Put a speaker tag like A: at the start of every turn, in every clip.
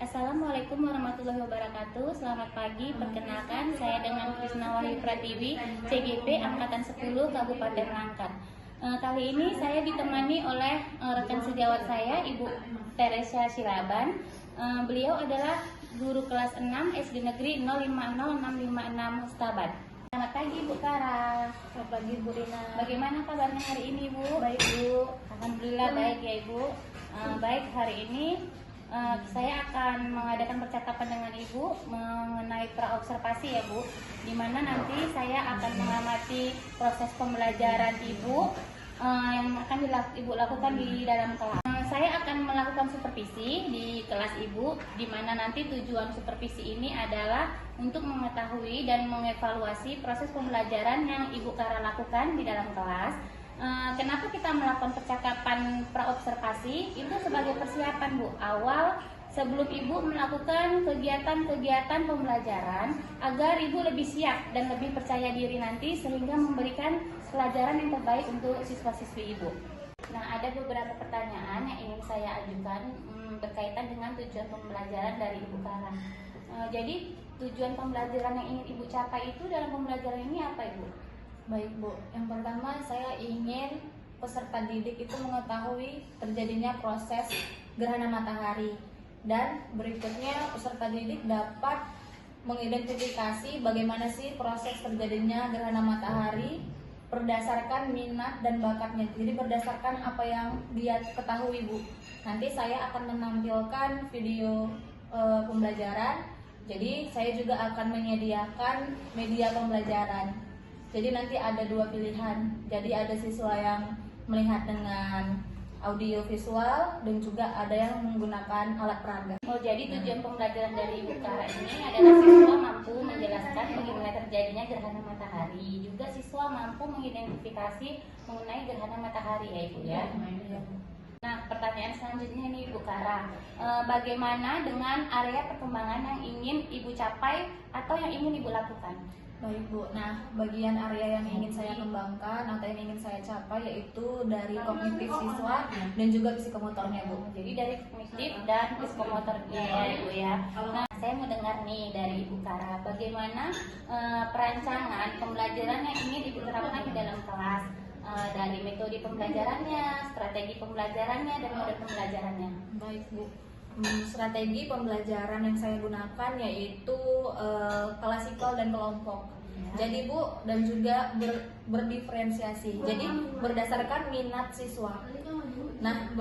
A: Assalamualaikum warahmatullahi wabarakatuh. Selamat pagi, perkenalkan saya dengan Krisna Wahyu Pratiwi, CGP Angkatan 10 Kabupaten Langkat. Kali ini saya ditemani oleh rekan sejawat saya, Ibu Teresia Silaban. Beliau adalah guru kelas 6 SD Negeri 050656 Stabat. Selamat pagi Bu Kara.
B: Selamat pagi Bu Rina.
A: Bagaimana kabarnya hari ini Bu?
B: Baik Bu.
A: Alhamdulillah baik ya Ibu. Baik, hari ini saya akan mengadakan percakapan dengan Ibu mengenai praobservasi ya Bu, dimana nanti saya akan mengamati proses pembelajaran Ibu yang akan Ibu lakukan di dalam kelas. Saya akan melakukan supervisi di kelas Ibu, dimana nanti tujuan supervisi ini adalah untuk mengetahui dan mengevaluasi proses pembelajaran yang Ibu Kara lakukan di dalam kelas. Kenapa kita melakukan percakapan praobservasi? Itu sebagai persiapan Bu, awal sebelum Ibu melakukan kegiatan-kegiatan pembelajaran agar Ibu lebih siap dan lebih percaya diri nanti sehingga memberikan pelajaran yang terbaik untuk siswa-siswi Ibu. Nah, ada beberapa pertanyaan yang ingin saya ajukan berkaitan dengan tujuan pembelajaran dari Ibu Kara. Jadi tujuan pembelajaran yang ingin Ibu capai itu dalam pembelajaran ini apa Ibu?
B: Baik Bu, yang pertama saya ingin peserta didik itu mengetahui terjadinya proses gerhana matahari, dan berikutnya peserta didik dapat mengidentifikasi bagaimana sih proses terjadinya gerhana matahari berdasarkan minat dan bakatnya. Jadi berdasarkan apa yang dia ketahui Bu. Nanti saya akan menampilkan video pembelajaran. Jadi saya juga akan menyediakan media pembelajaran. Jadi nanti ada dua pilihan. Jadi ada siswa yang melihat dengan audio visual dan juga ada yang menggunakan alat peraga.
A: Oh, jadi tujuan pembelajaran dari Ibu Kara ini adalah siswa mampu menjelaskan bagaimana terjadinya gerhana matahari. Juga siswa mampu mengidentifikasi mengenai gerhana matahari ya Ibu ya. Nah, pertanyaan selanjutnya nih Ibu Kara, bagaimana dengan area perkembangan yang ingin Ibu capai atau yang ingin Ibu lakukan?
B: Baik Bu, nah bagian area yang ingin saya kembangkan atau yang ingin saya capai yaitu dari kognitif siswa dan juga psikomotornya Bu.
A: Jadi dari kognitif dan psikomotornya ya Ibu ya. Nah, saya mau dengar nih dari Ibu Kara, bagaimana perancangan pembelajaran yang ingin Ibu terapkan di dalam kelas, dari metode pembelajarannya, strategi pembelajarannya, dan model pembelajarannya.
B: Baik Bu, strategi pembelajaran yang saya gunakan yaitu klasikal dan kelompok. Jadi Bu, dan juga berdiferensiasi. Jadi berdasarkan minat siswa. Nah,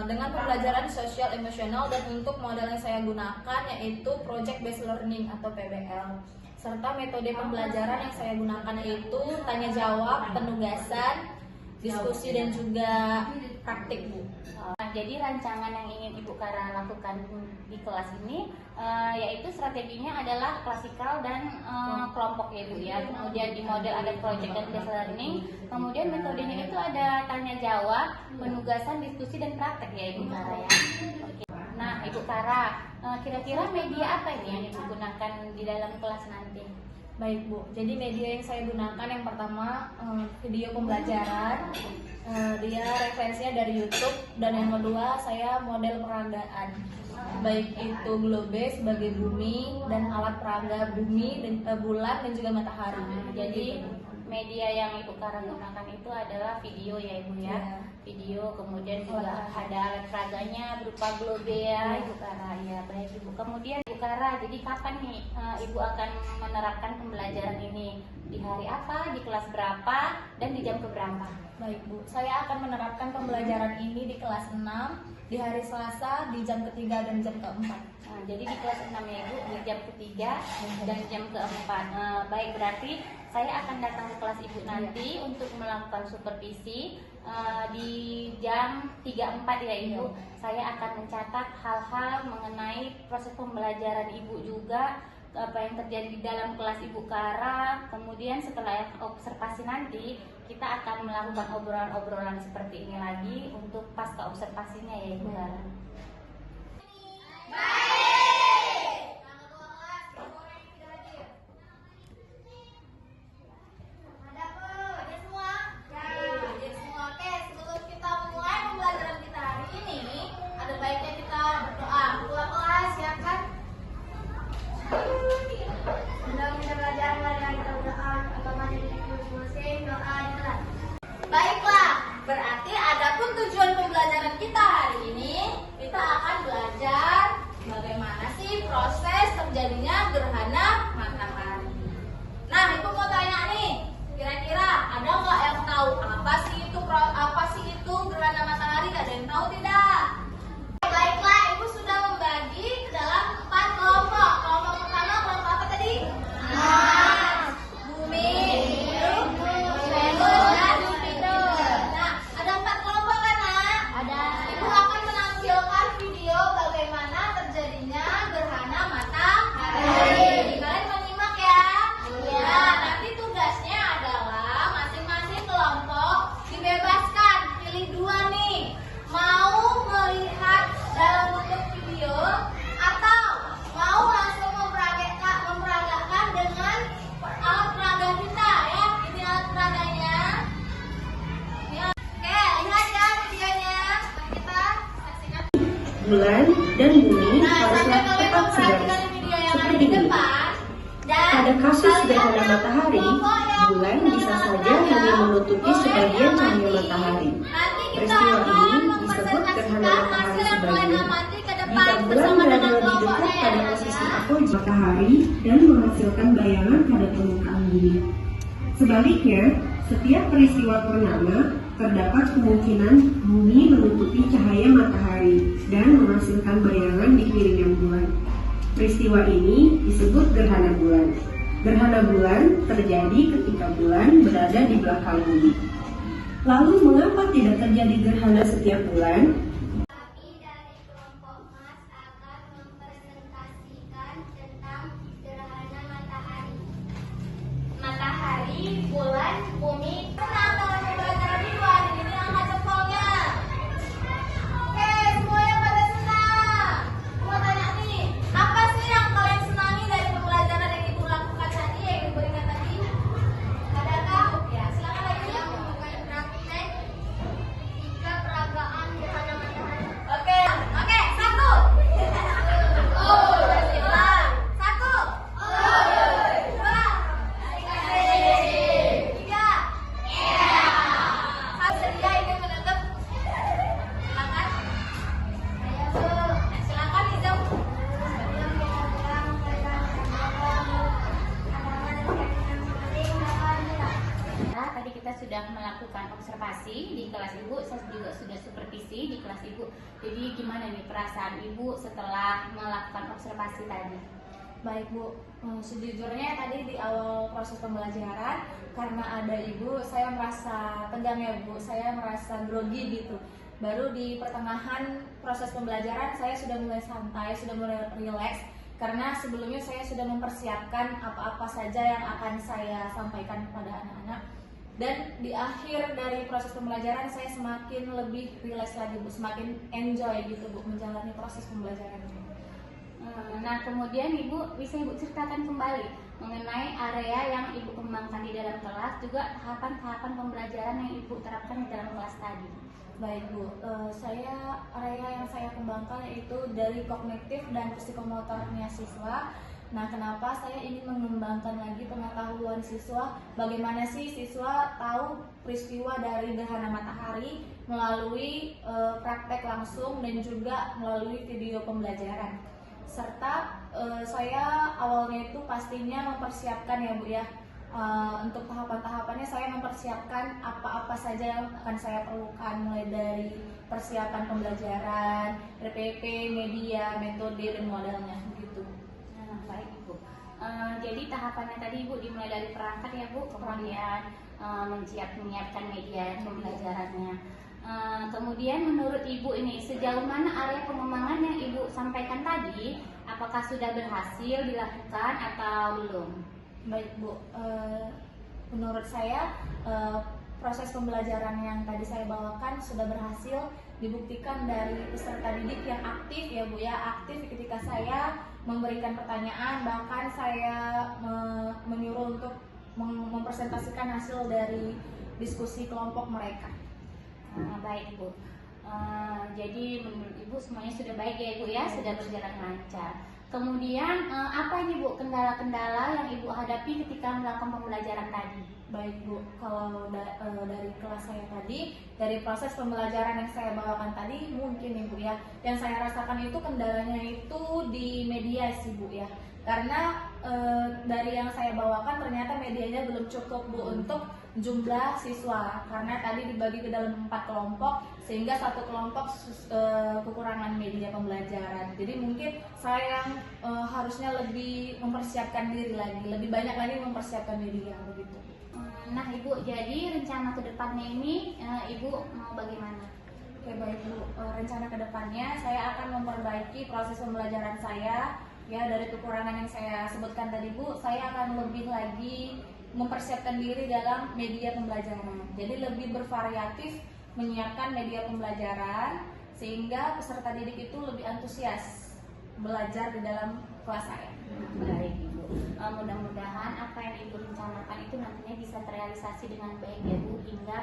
B: dengan pembelajaran sosial emosional dan untuk model yang saya gunakan yaitu project based learning atau PBL. Serta metode pembelajaran yang saya gunakan yaitu tanya jawab, penugasan, diskusi dan juga praktik Bu.
A: Jadi rancangan yang ingin Ibu Kara lakukan di kelas ini yaitu strateginya adalah klasikal dan kelompok ya Bu ya. Kemudian di model ada project dan based learning. Kemudian metodenya itu ada tanya jawab, penugasan, diskusi dan praktek ya Ibu Kara ya. Oke. Nah Ibu Kara, kira-kira media apa ini yang Ibu gunakan di dalam kelas nanti?
B: Baik Bu, jadi media yang saya gunakan yang pertama video pembelajaran, dia referensinya dari YouTube, dan yang kedua saya model peragaan, baik itu globe sebagai bumi dan alat peraga bumi dan bulan dan juga matahari.
A: Jadi media yang Ibu Kara gunakan itu adalah video ya Ibu ya. Video, kemudian juga ada alat peraganya berupa globe ya Ibu Kara ya. Baik Ibu. Kemudian Ibu Kara, jadi kapan nih Ibu akan menerapkan pembelajaran ini? Di hari apa, di kelas berapa, dan di jam keberapa?
B: Baik Bu, saya akan menerapkan pembelajaran ini di kelas 6 di hari Selasa di jam ketiga dan jam keempat.
A: Nah, jadi di kelas 6 ya Ibu, di jam ketiga dan jam keempat. Baik, berarti saya akan datang ke kelas Ibu nanti untuk melakukan supervisi di jam 3.4 ya Ibu. Saya akan mencatat hal-hal mengenai proses pembelajaran Ibu juga, apa yang terjadi di dalam kelas Ibu Kara. Kemudian setelah observasi nanti kita akan melakukan obrolan-obrolan seperti ini lagi untuk pasca observasinya ya Ibu Kara.
C: Baiknya kita berdoa. Ketua kelas silakan bulan, dan bumi haruslah tepat segaris, seperti ini. Pada kasus gerhana matahari, bulan bisa saja hanya menutupi sebagian cahaya matahari. Peristiwa ini disebut gerhana matahari sebagian. Jika bulan berada lebih dekat pada posisi apogee matahari dan menghasilkan bayangan pada permukaan bumi. Sebaliknya, setiap peristiwa purnama terdapat kemungkinan bumi menutupi cahaya matahari dan menghasilkan bayangan di piringnya bulan. Peristiwa ini disebut gerhana bulan. Gerhana bulan terjadi ketika bulan berada di belakang bumi. Lalu mengapa tidak terjadi gerhana setiap bulan?
D: Kami dari kelompok Mas akan mempresentasikan tentang gerhana matahari. Matahari, bulan, bumi. Senang kalau pembelajaran di luar ini angkat jempolnya. Oke, semua yang pada senang. Mau tanya nih, apa sih yang kalian senangi dari pembelajaran yang ibu lakukan tadi, yang ibu berikan tadi? Adakah? Ya, silakan lagi yang membuat praktek. Tiga peragaan gerhana matahari. Oke, satu. Silakan. Satu. Dua. Tiga. Sedia ingin menutup? Silakan. Silakan Izam.
A: Nah, tadi kita sudah melakukan observasi di kelas ibu, saya juga sudah supervisi di kelas ibu. Jadi gimana nih perasaan ibu setelah melakukan observasi tadi?
B: Baik Bu, sejujurnya tadi di awal proses pembelajaran karena ada ibu, saya merasa tegang ya Bu, saya merasa grogi gitu. Baru di pertengahan proses pembelajaran saya sudah mulai santai, sudah mulai rileks karena sebelumnya saya sudah mempersiapkan apa-apa saja yang akan saya sampaikan kepada anak-anak. Dan di akhir dari proses pembelajaran saya semakin lebih rileks lagi Bu, semakin enjoy gitu Bu menjalani proses pembelajaran ini.
A: Nah, kemudian ibu bisa ibu ceritakan kembali mengenai area yang ibu kembangkan di dalam kelas, juga tahapan-tahapan pembelajaran yang ibu terapkan di dalam kelas tadi.
B: Baik Bu, area yang saya kembangkan yaitu dari kognitif dan psikomotornya siswa. Nah, kenapa saya ingin mengembangkan lagi pengetahuan siswa? Bagaimana sih siswa tahu peristiwa dari gerhana matahari melalui praktek langsung dan juga melalui video pembelajaran. Serta saya awalnya itu pastinya mempersiapkan ya Bu ya. Untuk tahapan-tahapannya saya mempersiapkan apa-apa saja yang akan saya perlukan, mulai dari persiapan pembelajaran, RPP, media, metode, dan modalnya gitu.
A: Nah, baik Ibu. Jadi tahapannya tadi Ibu dimulai dari perangkat ya Bu, kemudian menyiapkan media pembelajarannya. Kemudian menurut Ibu ini sejauh mana area pengembangan yang Ibu sampaikan tadi, apakah sudah berhasil dilakukan atau belum?
B: Baik Bu, menurut saya proses pembelajaran yang tadi saya bawakan sudah berhasil dibuktikan dari peserta didik yang aktif ya Bu ya, aktif ketika saya memberikan pertanyaan, bahkan saya menyuruh untuk mempresentasikan hasil dari diskusi kelompok mereka.
A: Baik Ibu, jadi menurut Ibu semuanya sudah baik ya Ibu ya, sudah berjalan lancar. Kemudian apa ini Bu kendala-kendala yang Ibu hadapi ketika melakukan pembelajaran tadi?
B: Baik Bu, kalau dari kelas saya tadi, dari proses pembelajaran yang saya bawakan tadi, mungkin Ibu ya, yang saya rasakan itu kendalanya itu di media sih Bu ya. Karena dari yang saya bawakan ternyata medianya belum cukup Bu untuk jumlah siswa, karena tadi dibagi ke dalam 4 kelompok sehingga satu kelompok kekurangan media pembelajaran. Jadi mungkin saya harusnya lebih mempersiapkan diri lagi, lebih banyak lagi mempersiapkan media begitu.
A: Nah Ibu, jadi rencana kedepannya ini Ibu mau bagaimana?
B: Oke baik Bu, rencana kedepannya saya akan memperbaiki proses pembelajaran saya. Ya, dari kekurangan yang saya sebutkan tadi Bu, saya akan lebih lagi mempersiapkan diri dalam media pembelajaran. Jadi lebih bervariatif menyiapkan media pembelajaran sehingga peserta didik itu lebih antusias belajar di dalam kelas saya.
A: Baik Ibu, mudah-mudahan apa yang Ibu rencanakan itu nantinya bisa terrealisasi dengan baik ya Bu, hingga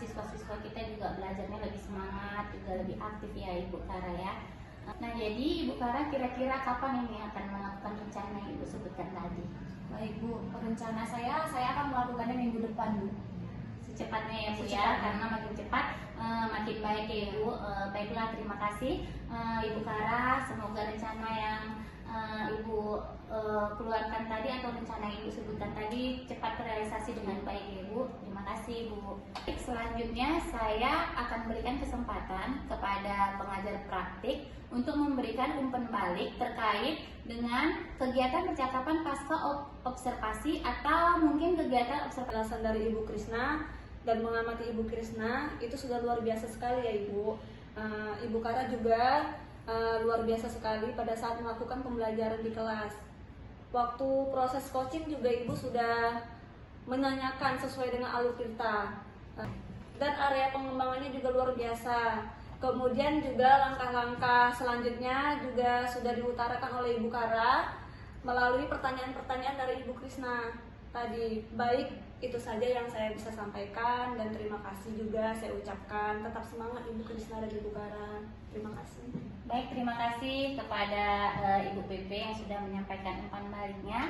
A: siswa-siswa kita juga belajarnya lebih semangat, juga lebih aktif ya Ibu Tara ya. Nah, jadi Ibu Kara kira-kira kapan ini akan melakukan rencana yang Ibu sebutkan tadi?
B: Baik Bu, rencana saya akan melakukannya minggu depan Bu.
A: Secepatnya ya Bu ya, karena makin cepat makin baik ya Ibu. Baiklah, terima kasih Ibu Kara. Semoga rencana yang Ibu keluarkan tadi atau rencana yang Ibu sebutkan tadi cepat terrealisasi dengan baik ya Ibu. Terima kasih Bu. Selanjutnya saya akan berikan kesempatan kepada pengajar praktik untuk memberikan umpan balik terkait dengan kegiatan percakapan pasca observasi atau mungkin kegiatan observasi.
E: Penjelasan dari Ibu Krisna dan mengamati Ibu Krisna itu sudah luar biasa sekali ya Ibu. Ibu Kara juga luar biasa sekali pada saat melakukan pembelajaran di kelas. Waktu proses coaching juga Ibu sudah menanyakan sesuai dengan alur cerita. Dan area pengembangannya juga luar biasa. Kemudian juga langkah-langkah selanjutnya juga sudah diutarakan oleh Ibu Kara melalui pertanyaan-pertanyaan dari Ibu Krisna tadi. Baik, itu saja yang saya bisa sampaikan dan terima kasih juga saya ucapkan. Tetap semangat Ibu Krisna dan Ibu Kara. Terima kasih.
A: Baik, terima kasih kepada Ibu PP yang sudah menyampaikan umpan baliknya.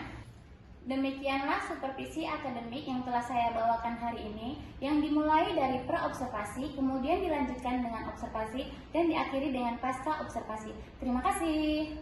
A: Demikianlah supervisi akademik yang telah saya bawakan hari ini, yang dimulai dari pra-observasi, kemudian dilanjutkan dengan observasi, dan diakhiri dengan pasca observasi. Terima kasih.